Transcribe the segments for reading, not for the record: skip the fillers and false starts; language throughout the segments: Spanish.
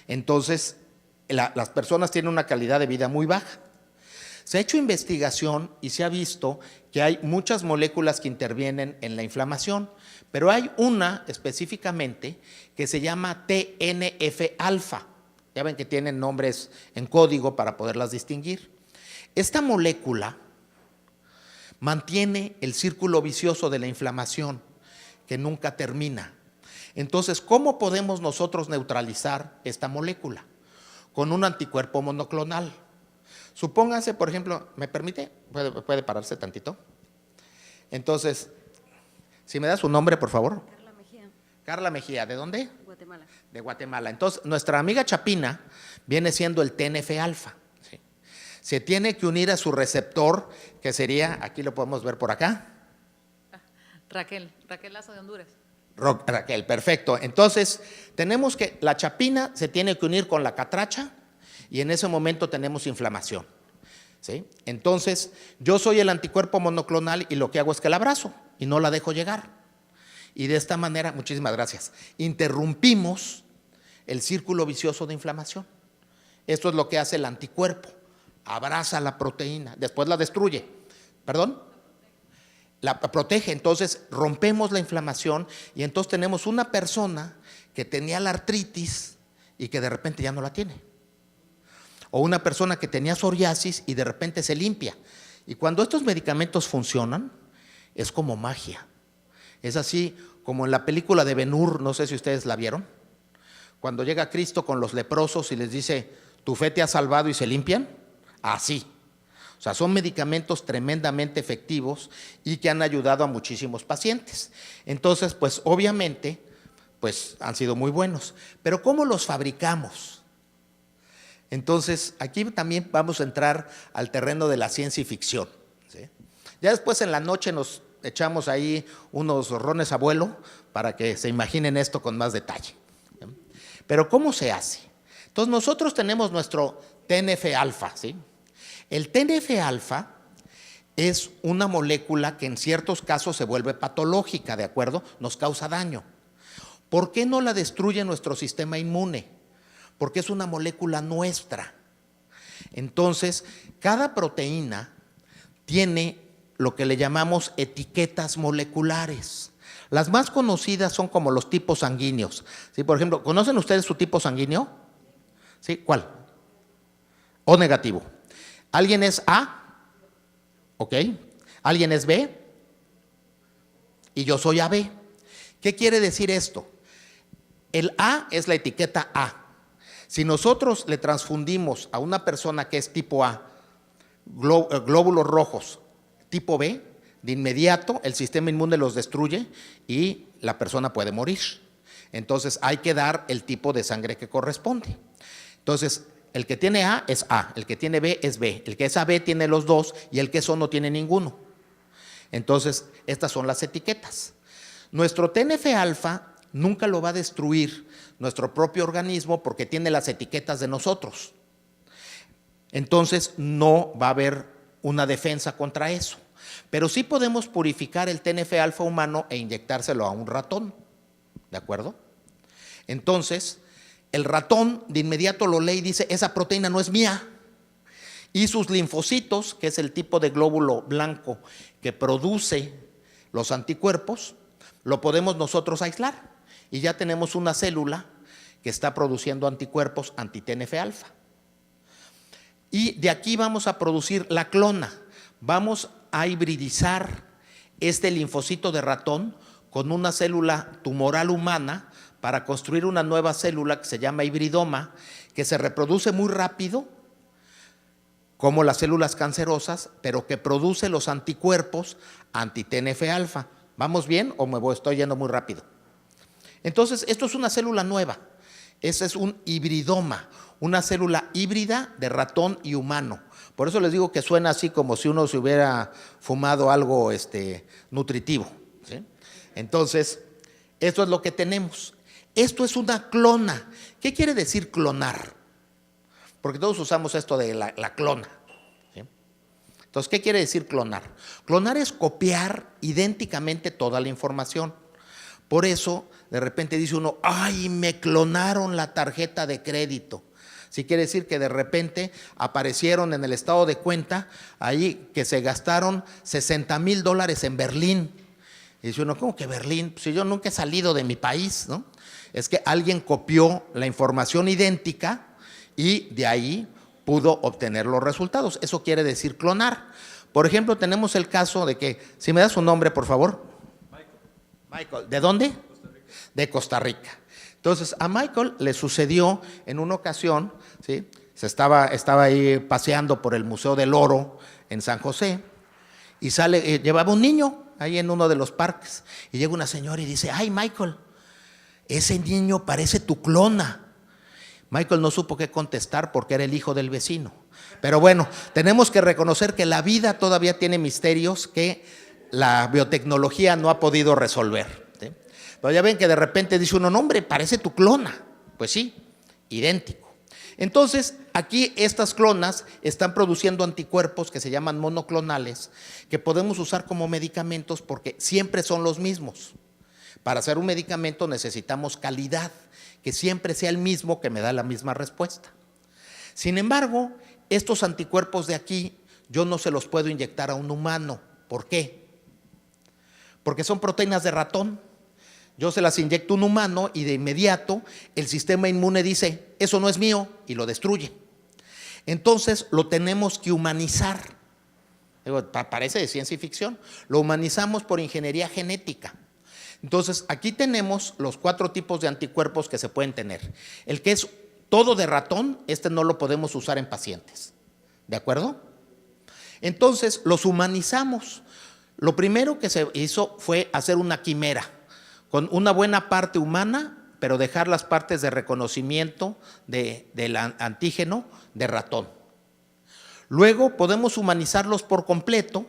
Entonces, las personas tienen una calidad de vida muy baja. Se ha hecho investigación y se ha visto que hay muchas moléculas que intervienen en la inflamación, pero hay una específicamente que se llama TNF-alfa. Ya ven que tienen nombres en código para poderlas distinguir. Esta molécula mantiene el círculo vicioso de la inflamación que nunca termina. Entonces, ¿cómo podemos nosotros neutralizar esta molécula? Con un anticuerpo monoclonal. Supóngase, por ejemplo, ¿me permite? ¿Puede pararse tantito? Entonces, si me da su nombre, por favor. Carla Mejía. Carla Mejía, ¿de dónde? Guatemala. De Guatemala. Entonces, nuestra amiga Chapina viene siendo el TNF-alfa. ¿Sí? Se tiene que unir a su receptor, que sería, aquí lo podemos ver por acá. Raquel Lazo de Honduras. Raquel, perfecto. Entonces, tenemos que, la chapina se tiene que unir con la catracha y en ese momento tenemos inflamación. ¿Sí? Entonces, yo soy el anticuerpo monoclonal y lo que hago es que la abrazo y no la dejo llegar. Y de esta manera, muchísimas gracias, interrumpimos el círculo vicioso de inflamación. Esto es lo que hace el anticuerpo, abraza la proteína, después la destruye. ¿Perdón? La protege, entonces rompemos la inflamación y entonces tenemos una persona que tenía la artritis y que de repente ya no la tiene. O una persona que tenía psoriasis y de repente se limpia. Y cuando estos medicamentos funcionan, es como magia. Es así como en la película de Ben-Hur, no sé si ustedes la vieron, cuando llega Cristo con los leprosos y les dice, tu fe te ha salvado y se limpian, así. O sea, son medicamentos tremendamente efectivos y que han ayudado a muchísimos pacientes. Entonces, pues obviamente, pues han sido muy buenos. Pero ¿cómo los fabricamos? Entonces, aquí también vamos a entrar al terreno de la ciencia y ficción. ¿Sí? Ya después en la noche nos echamos ahí unos rones abuelo para que se imaginen esto con más detalle. ¿Sí? Pero ¿cómo se hace? Entonces, nosotros tenemos nuestro TNF-alfa, ¿sí? El TNF-alfa es una molécula que en ciertos casos se vuelve patológica, ¿de acuerdo? Nos causa daño. ¿Por qué no la destruye nuestro sistema inmune? Porque es una molécula nuestra. Entonces, cada proteína tiene lo que le llamamos etiquetas moleculares. Las más conocidas son como los tipos sanguíneos. ¿Sí? Por ejemplo, ¿conocen ustedes su tipo sanguíneo? ¿Sí? ¿Cuál? O negativo. ¿Alguien es A? ¿Ok? ¿Alguien es B? Y yo soy AB. ¿Qué quiere decir esto? El A es la etiqueta A. Si nosotros le transfundimos a una persona que es tipo A glóbulos rojos tipo B, de inmediato el sistema inmune los destruye y la persona puede morir. Entonces hay que dar el tipo de sangre que corresponde. Entonces, el que tiene A es A, el que tiene B es B, el que es AB tiene los dos y el que es O no tiene ninguno. Entonces, estas son las etiquetas. Nuestro TNF-alfa nunca lo va a destruir nuestro propio organismo porque tiene las etiquetas de nosotros. Entonces, no va a haber una defensa contra eso. Pero sí podemos purificar el TNF-alfa humano e inyectárselo a un ratón. ¿De acuerdo? Entonces, el ratón de inmediato lo lee y dice, esa proteína no es mía. Y sus linfocitos, que es el tipo de glóbulo blanco que produce los anticuerpos, lo podemos nosotros aislar. Y ya tenemos una célula que está produciendo anticuerpos anti-TNF-alfa. Y de aquí vamos a producir la clona. Vamos a hibridizar este linfocito de ratón con una célula tumoral humana para construir una nueva célula que se llama hibridoma, que se reproduce muy rápido, como las células cancerosas, pero que produce los anticuerpos anti-TNF-alfa. ¿Vamos bien o me estoy yendo muy rápido? Entonces, esto es una célula nueva. Ese es un hibridoma, una célula híbrida de ratón y humano. Por eso les digo que suena así como si uno se hubiera fumado algo nutritivo. ¿Sí? Entonces, esto es lo que tenemos. Esto es una clona. ¿Qué quiere decir clonar? Porque todos usamos esto de la clona. ¿Sí? Entonces, ¿qué quiere decir clonar? Clonar es copiar idénticamente toda la información. Por eso, de repente dice uno, ¡ay, me clonaron la tarjeta de crédito! Sí, quiere decir que de repente aparecieron en el estado de cuenta ahí que se gastaron $60,000 en Berlín. Y dice uno, ¿cómo que Berlín? Pues si yo nunca he salido de mi país, ¿no? Es que alguien copió la información idéntica y de ahí pudo obtener los resultados. Eso quiere decir clonar. Por ejemplo, tenemos el caso de que, si me das su nombre, por favor. Michael. ¿De dónde? Costa Rica. De Costa Rica. Entonces, a Michael le sucedió en una ocasión, ¿sí? Estaba ahí paseando por el Museo del Oro en San José y llevaba un niño ahí en uno de los parques y llega una señora y dice, ¡ay, Michael, ese niño parece tu clona! Michael no supo qué contestar porque era el hijo del vecino. Pero bueno, tenemos que reconocer que la vida todavía tiene misterios que la biotecnología no ha podido resolver. Pero ya ven que de repente dice uno, no hombre, parece tu clona. Pues sí, idéntico. Entonces, aquí estas clonas están produciendo anticuerpos que se llaman monoclonales, que podemos usar como medicamentos porque siempre son los mismos. Para hacer un medicamento necesitamos calidad, que siempre sea el mismo que me da la misma respuesta. Sin embargo, estos anticuerpos de aquí, yo no se los puedo inyectar a un humano. ¿Por qué? Porque son proteínas de ratón. Yo se las inyecto a un humano y de inmediato el sistema inmune dice, eso no es mío, y lo destruye. Entonces lo tenemos que humanizar. Parece de ciencia ficción. Lo humanizamos por ingeniería genética. Entonces aquí tenemos los 4 tipos de anticuerpos que se pueden tener. El que es todo de ratón, no lo podemos usar en pacientes. ¿De acuerdo? Entonces los humanizamos. Lo primero que se hizo fue hacer una quimera con una buena parte humana, pero dejar las partes de reconocimiento del antígeno de ratón. Luego podemos humanizarlos por completo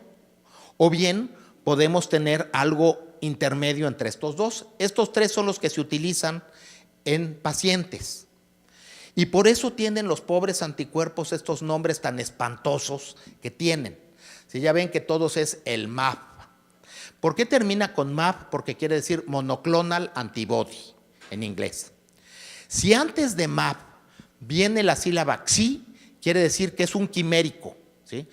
o bien podemos tener algo intermedio entre estos dos. Estos 3 son los que se utilizan en pacientes. Y por eso tienen los pobres anticuerpos estos nombres tan espantosos que tienen. Si ya ven que todos es el MAP. ¿Por qué termina con MAP? Porque quiere decir monoclonal antibody en inglés. Si antes de MAP viene la sílaba XI, quiere decir que es un quimérico, ¿sí?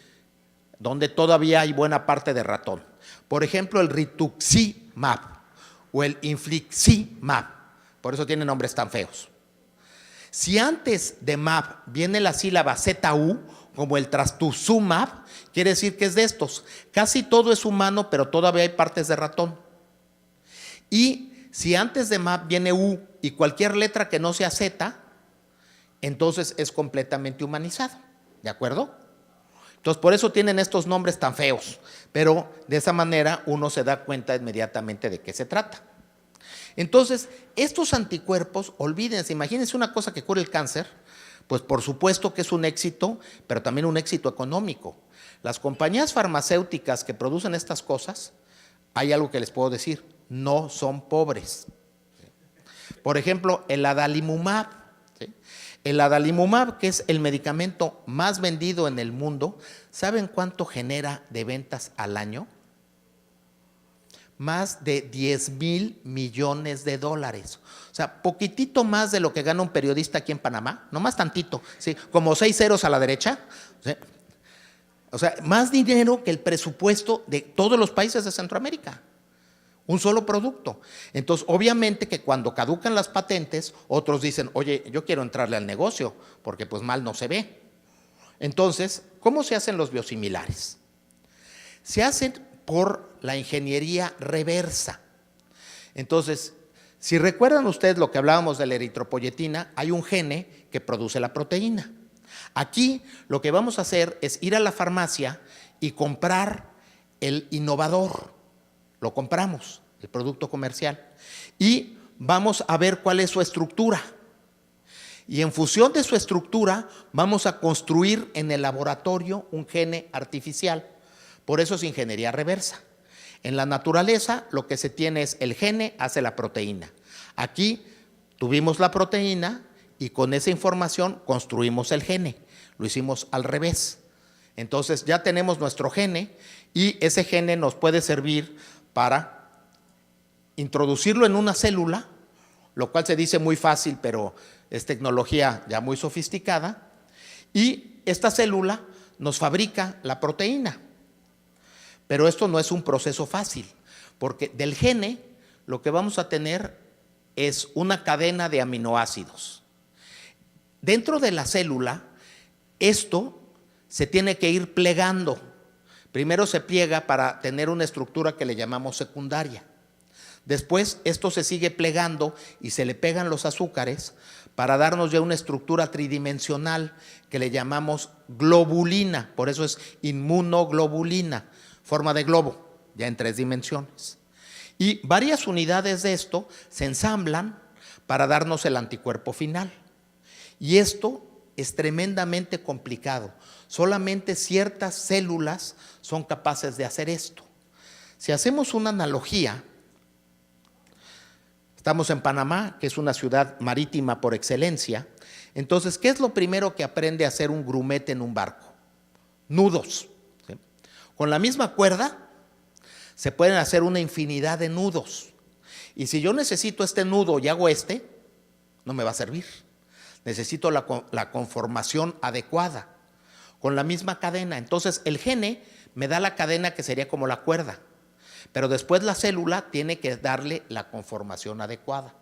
Donde todavía hay buena parte de ratón. Por ejemplo, el rituximab o el infliximab, por eso tienen nombres tan feos. Si antes de MAP viene la sílaba ZU, como el trastuzumab, quiere decir que es de estos. Casi todo es humano, pero todavía hay partes de ratón. Y si antes de MAP viene U y cualquier letra que no sea Z, entonces es completamente humanizado. ¿De acuerdo? Entonces, por eso tienen estos nombres tan feos, pero de esa manera uno se da cuenta inmediatamente de qué se trata. Entonces, estos anticuerpos, olvídense, imagínense una cosa que cura el cáncer, pues por supuesto que es un éxito, pero también un éxito económico. Las compañías farmacéuticas que producen estas cosas, hay algo que les puedo decir, no son pobres. Por ejemplo, el adalimumab, ¿sí? El adalimumab, que es el medicamento más vendido en el mundo, ¿saben cuánto genera de ventas al año? Más de 10,000 millones de dólares. O sea, poquitito más de lo que gana un periodista aquí en Panamá, no más tantito, ¿sí? Como 6 ceros a la derecha. ¿Sí? O sea, más dinero que el presupuesto de todos los países de Centroamérica. Un solo producto. Entonces, obviamente que cuando caducan las patentes, otros dicen, oye, yo quiero entrarle al negocio, porque pues mal no se ve. Entonces, ¿cómo se hacen los biosimilares? Se hacen por la ingeniería reversa. Entonces, si recuerdan ustedes lo que hablábamos de la eritropoyetina, hay un gene que produce la proteína. Aquí lo que vamos a hacer es ir a la farmacia y comprar el innovador. Lo compramos, el producto comercial, y vamos a ver cuál es su estructura. Y en función de su estructura, vamos a construir en el laboratorio un gene artificial. Por eso es ingeniería reversa. En la naturaleza, lo que se tiene es el gene hace la proteína. Aquí tuvimos la proteína y con esa información construimos el gene. Lo hicimos al revés. Entonces ya tenemos nuestro gene y ese gene nos puede servir para introducirlo en una célula, lo cual se dice muy fácil, pero es tecnología ya muy sofisticada, y esta célula nos fabrica la proteína. Pero esto no es un proceso fácil, porque del gene lo que vamos a tener es una cadena de aminoácidos. Dentro de la célula, esto se tiene que ir plegando. Primero se pliega para tener una estructura que le llamamos secundaria. Después esto se sigue plegando y se le pegan los azúcares para darnos ya una estructura tridimensional que le llamamos globulina, por eso es inmunoglobulina, forma de globo, ya en 3 dimensiones. Y varias unidades de esto se ensamblan para darnos el anticuerpo final. Y esto es tremendamente complicado. Solamente ciertas células son capaces de hacer esto. Si hacemos una analogía, estamos en Panamá, que es una ciudad marítima por excelencia. Entonces, ¿qué es lo primero que aprende a hacer un grumete en un barco? Nudos. ¿Sí? Con la misma cuerda se pueden hacer una infinidad de nudos. Y si yo necesito este nudo y hago este, no me va a servir. Necesito la conformación adecuada, con la misma cadena. Entonces, el gene me da la cadena que sería como la cuerda. Pero después la célula tiene que darle la conformación adecuada.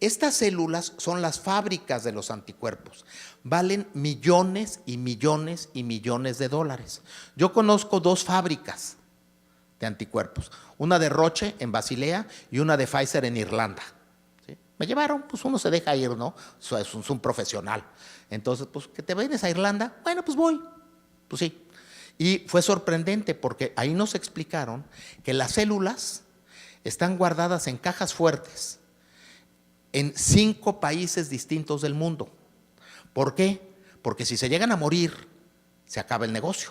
Estas células son las fábricas de los anticuerpos. Valen millones y millones y millones de dólares. Yo conozco 2 fábricas de anticuerpos. Una de Roche en Basilea y una de Pfizer en Irlanda. ¿Sí? Me llevaron, pues uno se deja ir, ¿no? Es un profesional. Entonces, pues, ¿que te vienes a Irlanda? Bueno, pues voy. Pues sí. Y fue sorprendente porque ahí nos explicaron que las células están guardadas en cajas fuertes en 5 países distintos del mundo. ¿Por qué? Porque si se llegan a morir, se acaba el negocio.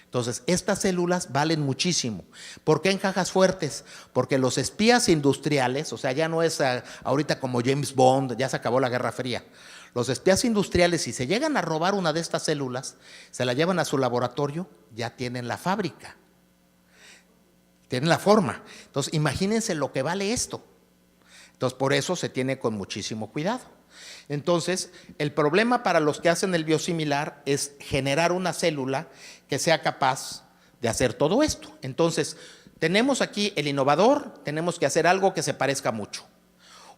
Entonces, estas células valen muchísimo. ¿Por qué en cajas fuertes? Porque los espías industriales, o sea, ya no es ahorita como James Bond, ya se acabó la Guerra Fría. Los espías industriales, si se llegan a robar una de estas células, se la llevan a su laboratorio, ya tienen la fábrica, tienen la forma. Entonces, imagínense lo que vale esto. Entonces, por eso se tiene con muchísimo cuidado. Entonces, el problema para los que hacen el biosimilar es generar una célula que sea capaz de hacer todo esto. Entonces, tenemos aquí el innovador, tenemos que hacer algo que se parezca mucho.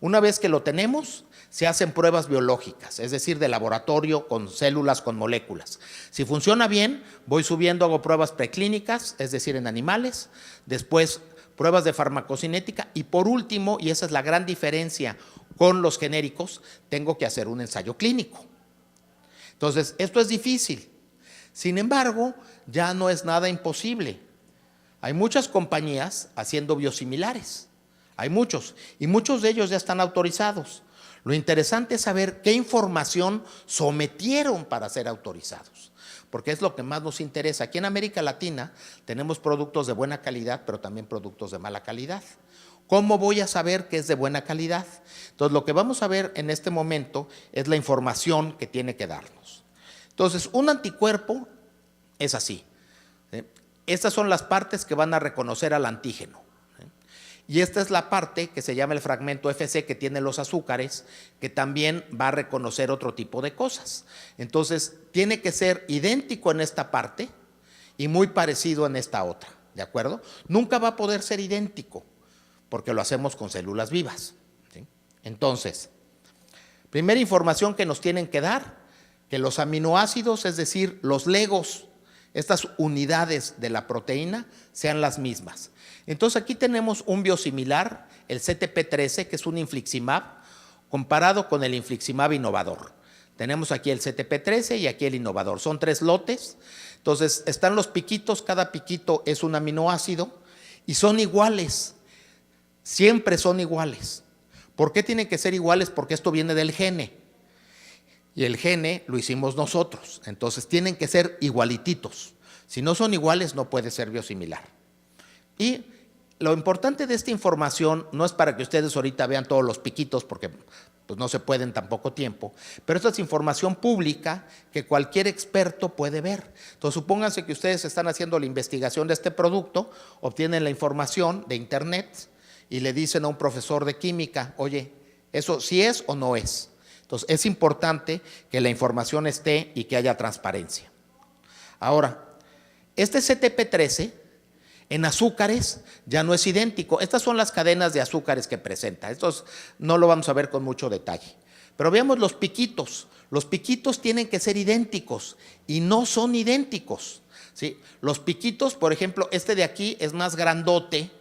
Una vez que lo tenemos, se hacen pruebas biológicas, es decir, de laboratorio con células, con moléculas. Si funciona bien, voy subiendo, hago pruebas preclínicas, es decir, en animales, después pruebas de farmacocinética y por último, y esa es la gran diferencia con los genéricos, tengo que hacer un ensayo clínico. Entonces, esto es difícil. Sin embargo, ya no es nada imposible. Hay muchas compañías haciendo biosimilares. Hay muchos, y muchos de ellos ya están autorizados. Lo interesante es saber qué información sometieron para ser autorizados, porque es lo que más nos interesa. Aquí en América Latina tenemos productos de buena calidad, pero también productos de mala calidad. ¿Cómo voy a saber que es de buena calidad? Entonces, lo que vamos a ver en este momento es la información que tiene que darnos. Entonces, un anticuerpo es así. Estas son las partes que van a reconocer al antígeno. Y esta es la parte que se llama el fragmento FC, que tiene los azúcares, que también va a reconocer otro tipo de cosas. Entonces, tiene que ser idéntico en esta parte y muy parecido en esta otra, ¿de acuerdo? Nunca va a poder ser idéntico, porque lo hacemos con células vivas, ¿sí? Entonces, primera información que nos tienen que dar, que los aminoácidos, es decir, los legos, estas unidades de la proteína, sean las mismas. Entonces, aquí tenemos un biosimilar, el CTP-13, que es un infliximab, comparado con el infliximab innovador. Tenemos aquí el CTP-13 y aquí el innovador. Son 3 lotes. Entonces, están los piquitos, cada piquito es un aminoácido y son iguales. Siempre son iguales. ¿Por qué tienen que ser iguales? Porque esto viene del gene. Y el gene lo hicimos nosotros. Entonces, tienen que ser igualititos. Si no son iguales, no puede ser biosimilar. Y lo importante de esta información no es para que ustedes ahorita vean todos los piquitos, porque pues, no se puede en tan poco tiempo, pero esta es información pública que cualquier experto puede ver. Entonces, supónganse que ustedes están haciendo la investigación de este producto, obtienen la información de internet y le dicen a un profesor de química, oye, ¿eso sí es o no es? Entonces, es importante que la información esté y que haya transparencia. Ahora, este CTP13 en azúcares ya no es idéntico. Estas son las cadenas de azúcares que presenta. Estos no lo vamos a ver con mucho detalle. Pero veamos los piquitos. Los piquitos tienen que ser idénticos y no son idénticos, ¿sí? Los piquitos, por ejemplo, este de aquí es más grandote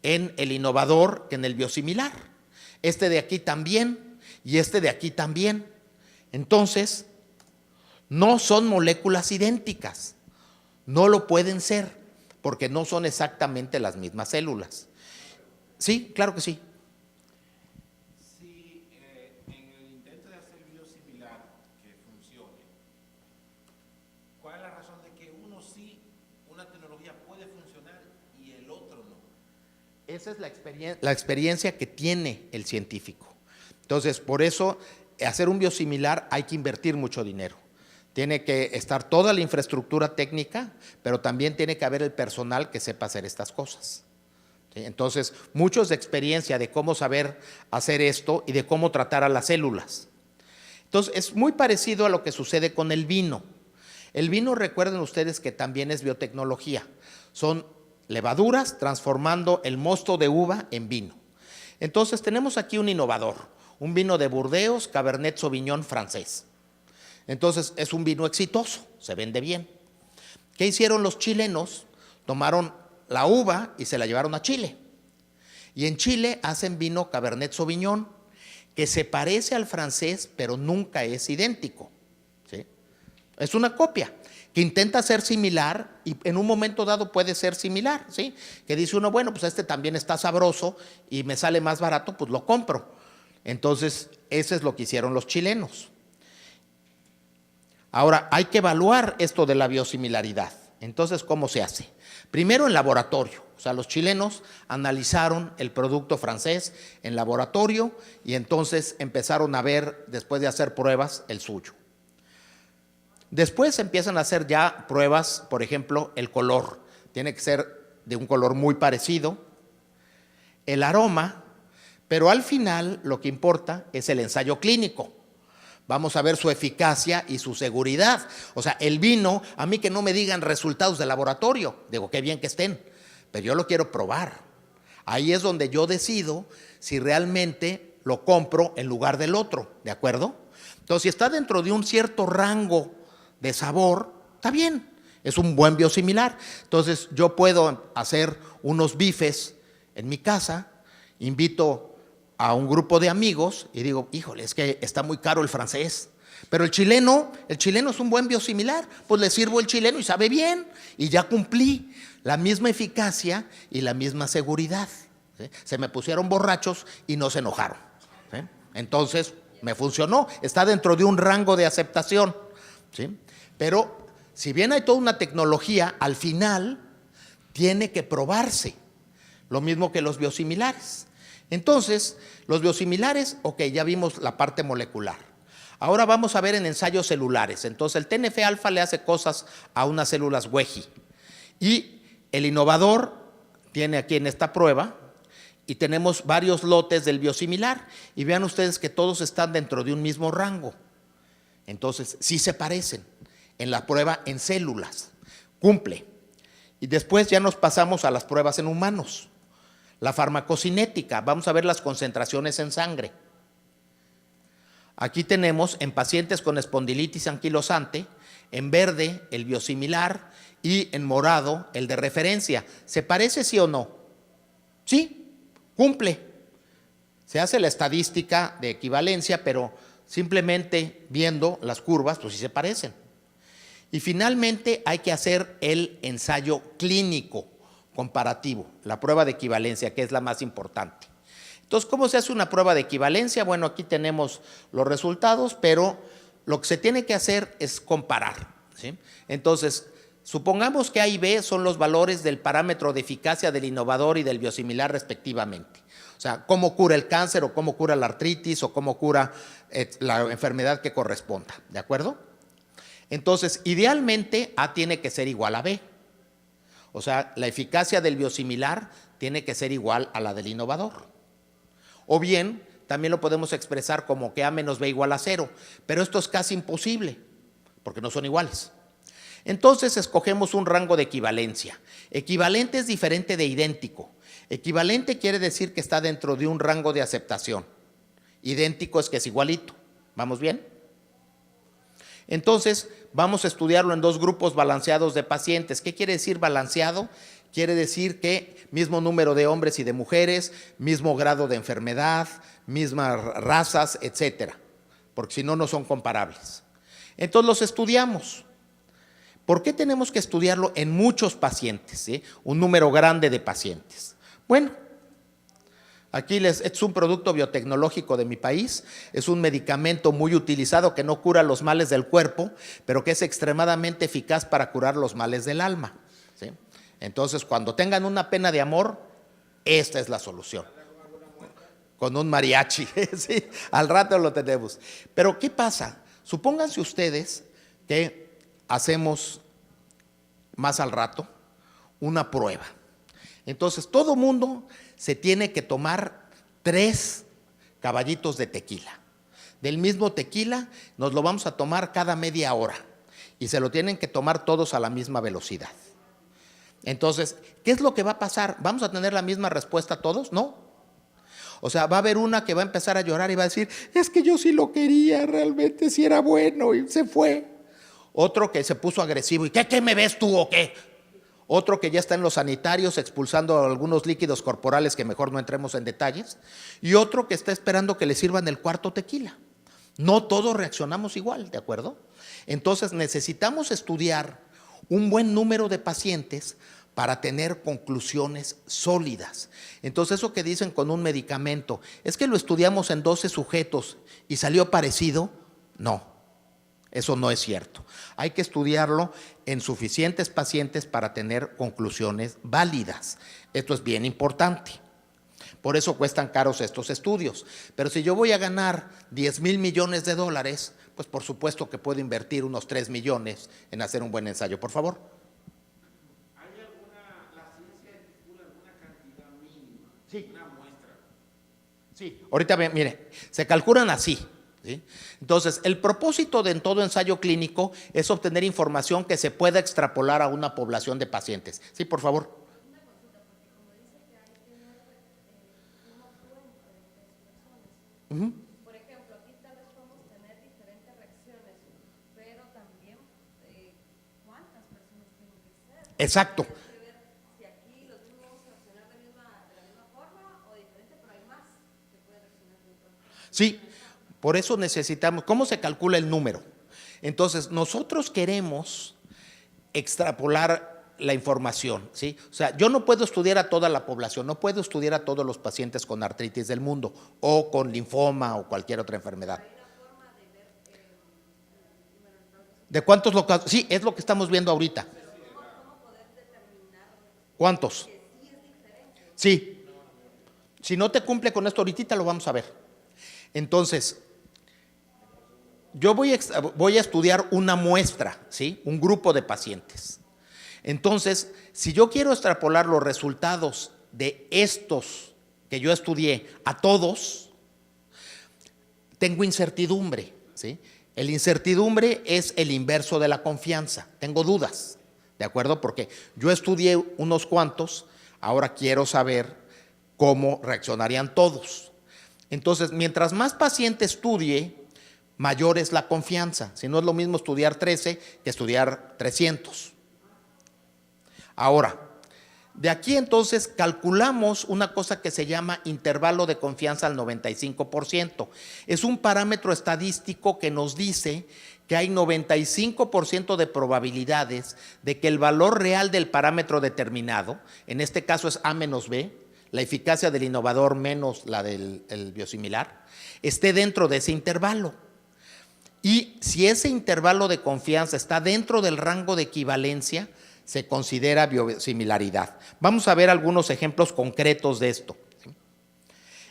en el innovador que en el biosimilar. Este de aquí también y este de aquí también. Entonces, no son moléculas idénticas. No lo pueden ser porque no son exactamente las mismas células. Sí, claro que sí. Si en el intento de hacer biosimilar que funcione, ¿cuál es la razón de que uno sí, una tecnología puede funcionar y el otro no? Esa es la experiencia que tiene el científico. Entonces, por eso, hacer un biosimilar hay que invertir mucho dinero. Tiene que estar toda la infraestructura técnica, pero también tiene que haber el personal que sepa hacer estas cosas. ¿Sí? Entonces, muchos de experiencia de cómo saber hacer esto y de cómo tratar a las células. Entonces, es muy parecido a lo que sucede con el vino. El vino, recuerden ustedes que también es biotecnología. Son levaduras transformando el mosto de uva en vino. Entonces, tenemos aquí un innovador, un vino de Burdeos, Cabernet Sauvignon francés. Entonces, es un vino exitoso, se vende bien. ¿Qué hicieron los chilenos? Tomaron la uva y se la llevaron a Chile. Y en Chile hacen vino Cabernet Sauvignon, que se parece al francés, pero nunca es idéntico, ¿sí? Es una copia, que intenta ser similar y en un momento dado puede ser similar, ¿sí? Que dice uno, bueno, pues este también está sabroso y me sale más barato, pues lo compro. Entonces, eso es lo que hicieron los chilenos. Ahora, hay que evaluar esto de la biosimilaridad. Entonces, ¿cómo se hace? Primero en laboratorio. O sea, los chilenos analizaron el producto francés en laboratorio y entonces empezaron a ver, después de hacer pruebas, el suyo. Después empiezan a hacer ya pruebas, por ejemplo, el color. Tiene que ser de un color muy parecido. El aroma, pero al final lo que importa es el ensayo clínico. Vamos a ver su eficacia y su seguridad. O sea, el vino, a mí que no me digan resultados de laboratorio, digo, qué bien que estén, pero yo lo quiero probar. Ahí es donde yo decido si realmente lo compro en lugar del otro, ¿de acuerdo? Entonces, si está dentro de un cierto rango de sabor, está bien, es un buen biosimilar. Entonces, yo puedo hacer unos bifes en mi casa, invito a un grupo de amigos y digo, híjole, es que está muy caro el francés, pero el chileno es un buen biosimilar, pues le sirvo el chileno y sabe bien y ya cumplí la misma eficacia y la misma seguridad, ¿sí? Se me pusieron borrachos y no se enojaron, ¿sí? Entonces me funcionó, está dentro de un rango de aceptación, ¿sí? Pero si bien hay toda una tecnología, al final tiene que probarse, lo mismo que los biosimilares. Entonces, los biosimilares, ok, ya vimos la parte molecular. Ahora vamos a ver en ensayos celulares. Entonces, el TNF-alfa le hace cosas a unas células Wegi. Y el innovador tiene aquí en esta prueba, y tenemos varios lotes del biosimilar. Y vean ustedes que todos están dentro de un mismo rango. Entonces, sí se parecen en la prueba en células. Cumple. Y después ya nos pasamos a las pruebas en humanos. La farmacocinética, vamos a ver las concentraciones en sangre. Aquí tenemos en pacientes con espondilitis anquilosante, en verde el biosimilar y en morado el de referencia. ¿Se parece sí o no? Sí, cumple. Se hace la estadística de equivalencia, pero simplemente viendo las curvas, pues sí se parecen. Y finalmente hay que hacer el ensayo clínico comparativo, la prueba de equivalencia, que es la más importante. Entonces, ¿cómo se hace una prueba de equivalencia? Bueno, aquí tenemos los resultados, pero lo que se tiene que hacer es comparar, ¿sí? Entonces, supongamos que A y B son los valores del parámetro de eficacia del innovador y del biosimilar respectivamente. O sea, cómo cura el cáncer o cómo cura la artritis o cómo cura la enfermedad que corresponda, ¿de acuerdo? Entonces, idealmente A tiene que ser igual a B. O sea, la eficacia del biosimilar tiene que ser igual a la del innovador. O bien, también lo podemos expresar como que A menos B igual a 0, pero esto es casi imposible, porque no son iguales. Entonces escogemos un rango de equivalencia. Equivalente es diferente de idéntico. Equivalente quiere decir que está dentro de un rango de aceptación. Idéntico es que es igualito. ¿Vamos bien? Entonces, vamos a estudiarlo en dos grupos balanceados de pacientes. ¿Qué quiere decir balanceado? Quiere decir que mismo número de hombres y de mujeres, mismo grado de enfermedad, mismas razas, etcétera, porque si no, no son comparables. Entonces los estudiamos. ¿Por qué tenemos que estudiarlo en muchos pacientes? ¿Sí? Un número grande de pacientes. Bueno, aquí es un producto biotecnológico de mi país, es un medicamento muy utilizado que no cura los males del cuerpo, pero que es extremadamente eficaz para curar los males del alma. ¿Sí? Entonces, cuando tengan una pena de amor, esta es la solución. Con un mariachi, ¿sí? Al rato lo tenemos. Pero, ¿qué pasa? Supónganse ustedes que hacemos más al rato una prueba. Entonces, todo mundo se tiene que tomar 3 caballitos de tequila. Del mismo tequila nos lo vamos a tomar cada media hora y se lo tienen que tomar todos a la misma velocidad. Entonces, ¿qué es lo que va a pasar? ¿Vamos a tener la misma respuesta todos? No. O sea, va a haber una que va a empezar a llorar y va a decir, es que yo sí lo quería, realmente sí era bueno y se fue. Otro que se puso agresivo y ¿qué me ves tú o qué? Otro que ya está en los sanitarios expulsando algunos líquidos corporales que mejor no entremos en detalles. Y otro que está esperando que le sirvan el cuarto tequila. No todos reaccionamos igual, ¿de acuerdo? Entonces necesitamos estudiar un buen número de pacientes para tener conclusiones sólidas. Entonces eso que dicen con un medicamento, es que lo estudiamos en 12 sujetos y salió parecido, no, eso no es cierto. Hay que estudiarlo en suficientes pacientes para tener conclusiones válidas. Esto es bien importante. Por eso cuestan caros estos estudios. Pero si yo voy a ganar 10,000 millones de dólares, pues por supuesto que puedo invertir unos 3 millones en hacer un buen ensayo, por favor. ¿Hay la ciencia estipula alguna cantidad mínima? Sí. Una muestra. Sí, ahorita mire, se calculan así. ¿Sí? Entonces, el propósito de en todo ensayo clínico es obtener información que se pueda extrapolar a una población de pacientes. Sí, por favor. Por ejemplo, aquí tal vez podemos tener diferentes reacciones, pero también cuántas personas tienen que ser. Exacto. Hay que ver si aquí los mismos vamos a reaccionar de la misma forma o diferente, pero hay más que pueden reaccionar de otra forma. Sí, por eso necesitamos, ¿cómo se calcula el número? Entonces, nosotros queremos extrapolar la información, ¿sí? O sea, yo no puedo estudiar a toda la población, no puedo estudiar a todos los pacientes con artritis del mundo o con linfoma o cualquier otra enfermedad. ¿De cuántos locales? Sí, es lo que estamos viendo ahorita. ¿Cuántos? Sí. Si no te cumple con esto ahorita lo vamos a ver. Entonces, yo voy a estudiar una muestra, ¿sí? Un grupo de pacientes. Entonces, si yo quiero extrapolar los resultados de estos que yo estudié a todos, tengo incertidumbre, ¿sí? El incertidumbre es el inverso de la confianza. Tengo dudas, ¿de acuerdo? Porque yo estudié unos cuantos, ahora quiero saber cómo reaccionarían todos. Entonces, mientras más paciente estudie, mayor es la confianza. Si no es lo mismo estudiar 13 que estudiar 300. Ahora, de aquí entonces calculamos una cosa que se llama intervalo de confianza al 95%. Es un parámetro estadístico que nos dice que hay 95% de probabilidades de que el valor real del parámetro determinado, en este caso es A menos B, la eficacia del innovador menos la del biosimilar, esté dentro de ese intervalo. Y si ese intervalo de confianza está dentro del rango de equivalencia, se considera biosimilaridad. Vamos a ver algunos ejemplos concretos de esto.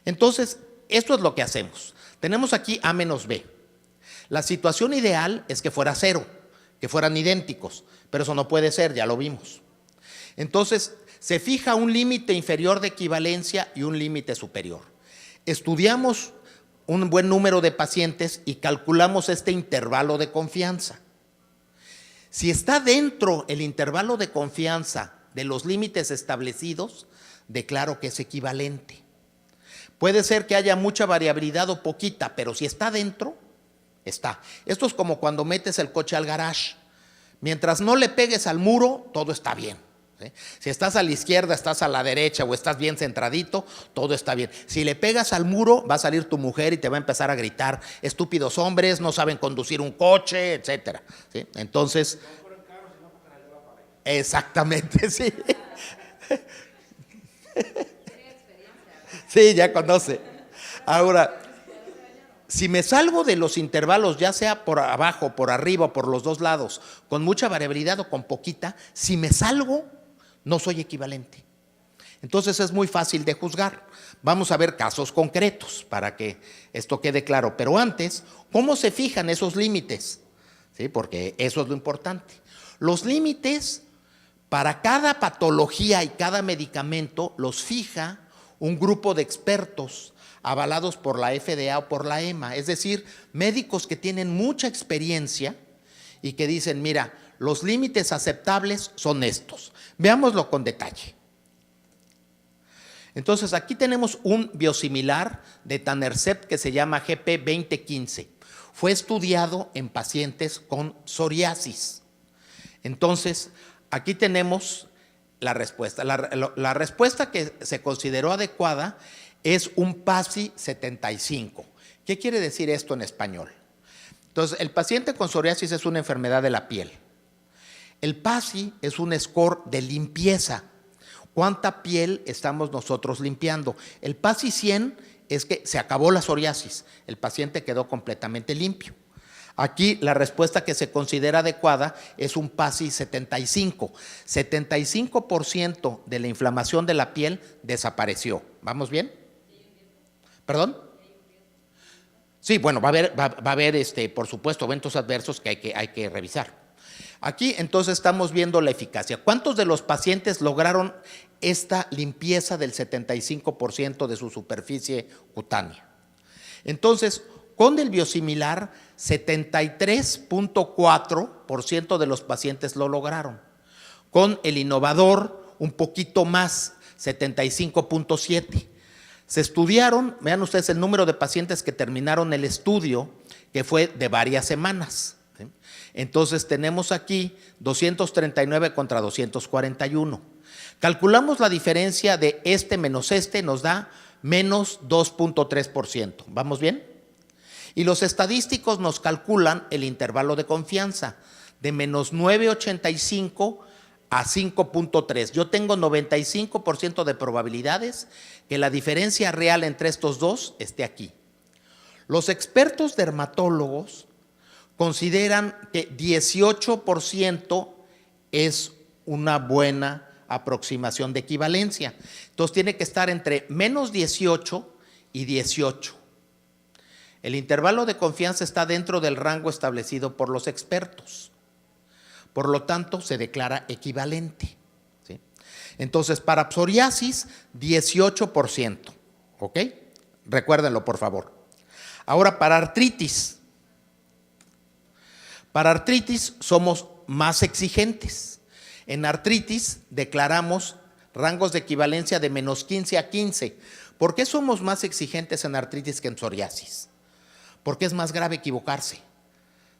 Entonces, esto es lo que hacemos. Tenemos aquí A menos B. La situación ideal es que fuera 0, que fueran idénticos, pero eso no puede ser, ya lo vimos. Entonces, se fija un límite inferior de equivalencia y un límite superior. Estudiamos un buen número de pacientes y calculamos este intervalo de confianza. Si está dentro el intervalo de confianza de los límites establecidos, declaro que es equivalente. Puede ser que haya mucha variabilidad o poquita, pero si está dentro, está. Esto es como cuando metes el coche al garage. Mientras no le pegues al muro, todo está bien, ¿sí? Si estás a la izquierda, estás a la derecha o estás bien centradito, todo está bien. Si le pegas al muro, va a salir tu mujer y te va a empezar a gritar: estúpidos hombres, no saben conducir un coche, etcétera, ¿sí? Entonces, exactamente, sí. Sí, ya conoce. Ahora, si me salgo de los intervalos, ya sea por abajo, por arriba, por los dos lados, con mucha variabilidad o con poquita, si me salgo, no soy equivalente. Entonces es muy fácil de juzgar. Vamos a ver casos concretos para que esto quede claro. Pero antes, ¿cómo se fijan esos límites? ¿Sí? Porque eso es lo importante. Los límites para cada patología y cada medicamento los fija un grupo de expertos avalados por la FDA o por la EMA, es decir, médicos que tienen mucha experiencia y que dicen: mira, los límites aceptables son estos. Veámoslo con detalle. Entonces, aquí tenemos un biosimilar de Tanercept que se llama GP 2015. Fue estudiado en pacientes con psoriasis. Entonces, aquí tenemos la respuesta. La respuesta que se consideró adecuada es un PASI 75. ¿Qué quiere decir esto en español? Entonces, el paciente con psoriasis es una enfermedad de la piel. El PASI es un score de limpieza. ¿Cuánta piel estamos nosotros limpiando? El PASI 100 es que se acabó la psoriasis, el paciente quedó completamente limpio. Aquí la respuesta que se considera adecuada es un PASI 75. 75% de la inflamación de la piel desapareció. ¿Vamos bien? ¿Perdón? Sí, bueno, va a haber por supuesto, eventos adversos que hay que revisar. Aquí entonces estamos viendo la eficacia. ¿Cuántos de los pacientes lograron esta limpieza del 75% de su superficie cutánea? Entonces, con el biosimilar, 73.4% de los pacientes lo lograron. Con el innovador, un poquito más, 75.7%. Se estudiaron, vean ustedes el número de pacientes que terminaron el estudio, que fue de varias semanas. ¿Sí? Entonces tenemos aquí 239 contra 241. Calculamos la diferencia de este menos este, nos da menos 2.3%. ¿Vamos bien? Y los estadísticos nos calculan el intervalo de confianza de menos 9.85 a 5.3. Yo tengo 95% de probabilidades que la diferencia real entre estos dos esté aquí. Los expertos dermatólogos consideran que 18% es una buena aproximación de equivalencia. Entonces tiene que estar entre menos 18 y 18. El intervalo de confianza está dentro del rango establecido por los expertos. Por lo tanto, se declara equivalente. ¿Sí? Entonces, para psoriasis, 18%. ¿Ok? Recuérdenlo, por favor. Ahora, para artritis. Para artritis somos más exigentes. En artritis declaramos rangos de equivalencia de menos 15 a 15. ¿Por qué somos más exigentes en artritis que en psoriasis? Porque es más grave equivocarse.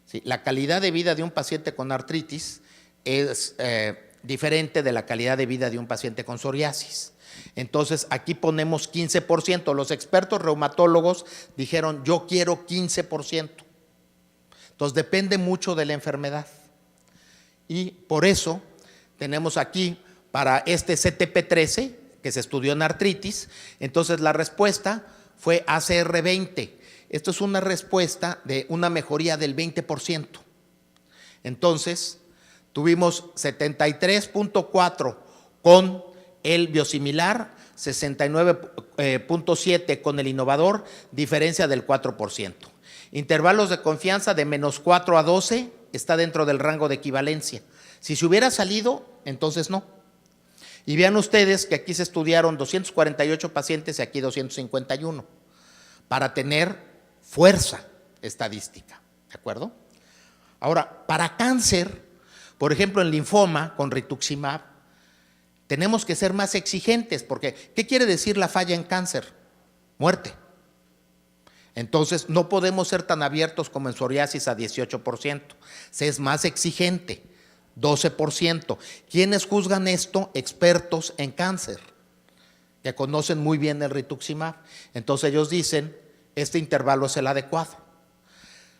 ¿Sí? La calidad de vida de un paciente con artritis es diferente de la calidad de vida de un paciente con psoriasis. Entonces, aquí ponemos 15%. Los expertos reumatólogos dijeron: yo quiero 15%. Entonces, depende mucho de la enfermedad. Y por eso tenemos aquí para este CTP13, que se estudió en artritis, entonces la respuesta fue ACR20. Esto es una respuesta de una mejoría del 20%. Entonces, tuvimos 73.4 con el biosimilar, 69.7 con el innovador, diferencia del 4%. Intervalos de confianza de menos 4 a 12 está dentro del rango de equivalencia. Si se hubiera salido, entonces no. Y vean ustedes que aquí se estudiaron 248 pacientes y aquí 251, para tener fuerza estadística, ¿de acuerdo? Ahora, para cáncer, por ejemplo, en linfoma con rituximab, tenemos que ser más exigentes, porque ¿qué quiere decir la falla en cáncer? Muerte. Entonces, no podemos ser tan abiertos como en psoriasis a 18%, se es más exigente, 12%. ¿Quiénes juzgan esto? Expertos en cáncer, que conocen muy bien el rituximab. Entonces ellos dicen, este intervalo es el adecuado.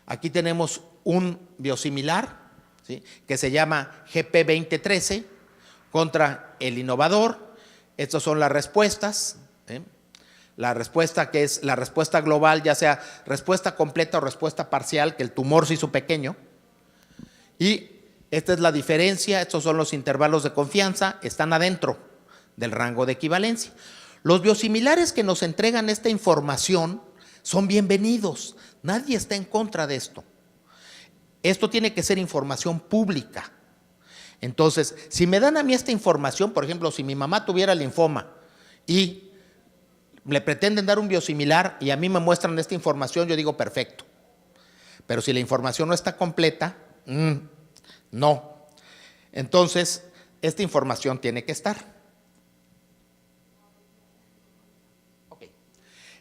Aquí tenemos un biosimilar, ¿sí?, que se llama GP2013 contra el innovador. Estas son las respuestas, ¿sí? La respuesta que es la respuesta global, ya sea respuesta completa o respuesta parcial, que el tumor se hizo pequeño. Y esta es la diferencia, estos son los intervalos de confianza, están adentro del rango de equivalencia. Los biosimilares que nos entregan esta información son bienvenidos, nadie está en contra de esto. Esto tiene que ser información pública. Entonces, si me dan a mí esta información, por ejemplo, si mi mamá tuviera linfoma y le pretenden dar un biosimilar y a mí me muestran esta información, yo digo perfecto. Pero si la información no está completa, no. Entonces, esta información tiene que estar. Okay.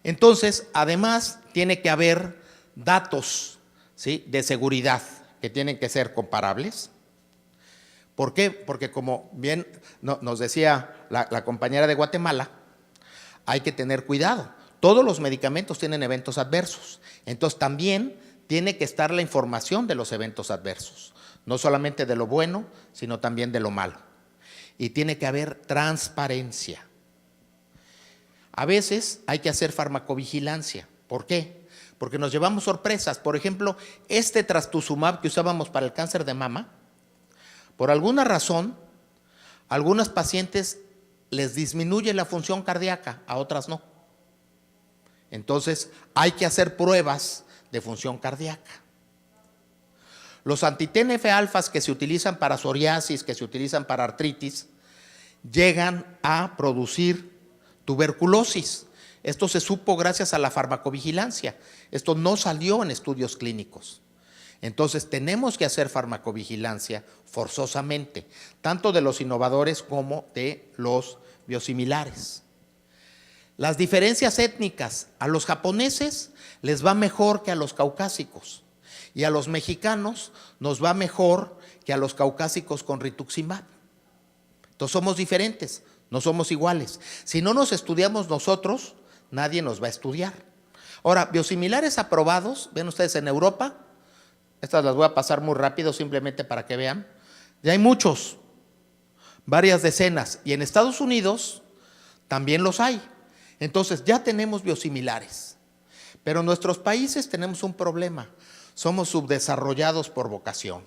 Entonces, además, tiene que haber datos, ¿sí?, de seguridad que tienen que ser comparables. ¿Por qué? Porque como bien nos decía la compañera de Guatemala, hay que tener cuidado. Todos los medicamentos tienen eventos adversos. Entonces también tiene que estar la información de los eventos adversos. No solamente de lo bueno, sino también de lo malo. Y tiene que haber transparencia. A veces hay que hacer farmacovigilancia. ¿Por qué? Porque nos llevamos sorpresas. Por ejemplo, este trastuzumab que usábamos para el cáncer de mama, por alguna razón, a algunos pacientes les disminuye la función cardíaca, a otras no. Entonces, hay que hacer pruebas de función cardíaca. Los anti-TNF-alfas que se utilizan para psoriasis, que se utilizan para artritis, llegan a producir tuberculosis. Esto se supo gracias a la farmacovigilancia. Esto no salió en estudios clínicos. Entonces, tenemos que hacer farmacovigilancia forzosamente, tanto de los innovadores como de los biosimilares. Las diferencias étnicas, a los japoneses les va mejor que a los caucásicos y a los mexicanos nos va mejor que a los caucásicos con rituximab. Entonces somos diferentes, no somos iguales. Si no nos estudiamos nosotros, nadie nos va a estudiar. Ahora, biosimilares aprobados, ven ustedes en Europa, estas las voy a pasar muy rápido simplemente para que vean, ya hay muchos, varias decenas, y en Estados Unidos también los hay. Entonces ya tenemos biosimilares, pero en nuestros países tenemos un problema, somos subdesarrollados por vocación.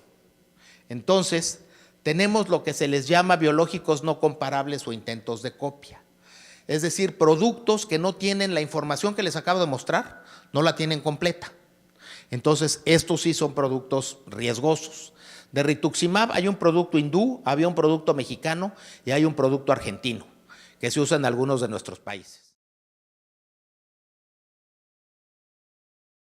Entonces tenemos lo que se les llama biológicos no comparables o intentos de copia, es decir, productos que no tienen la información que les acabo de mostrar, no la tienen completa. Entonces estos sí son productos riesgosos. De rituximab hay un producto hindú, había un producto mexicano y hay un producto argentino que se usa en algunos de nuestros países.